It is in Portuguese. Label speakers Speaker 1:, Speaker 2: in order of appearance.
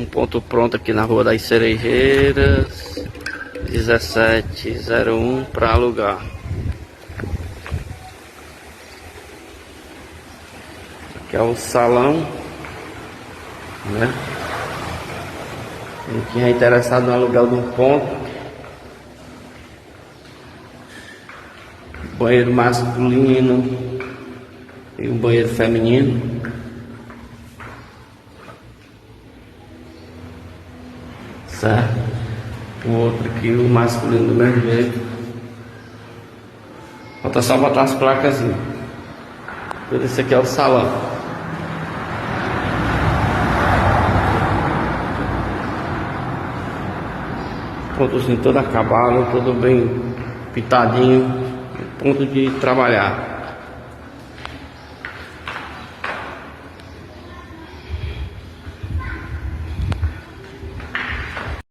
Speaker 1: Um ponto pronto aqui na Rua das Cerejeiras, 1701, para alugar. Aqui é o salão, né? Quem é interessado no aluguel de um ponto. Banheiro masculino e um banheiro feminino. Certo? O outro aqui, o masculino do mesmo jeito. Falta só botar as placas. Esse aqui é o salão. Pontozinho todo acabado, todo bem pintadinho. Ponto de trabalhar.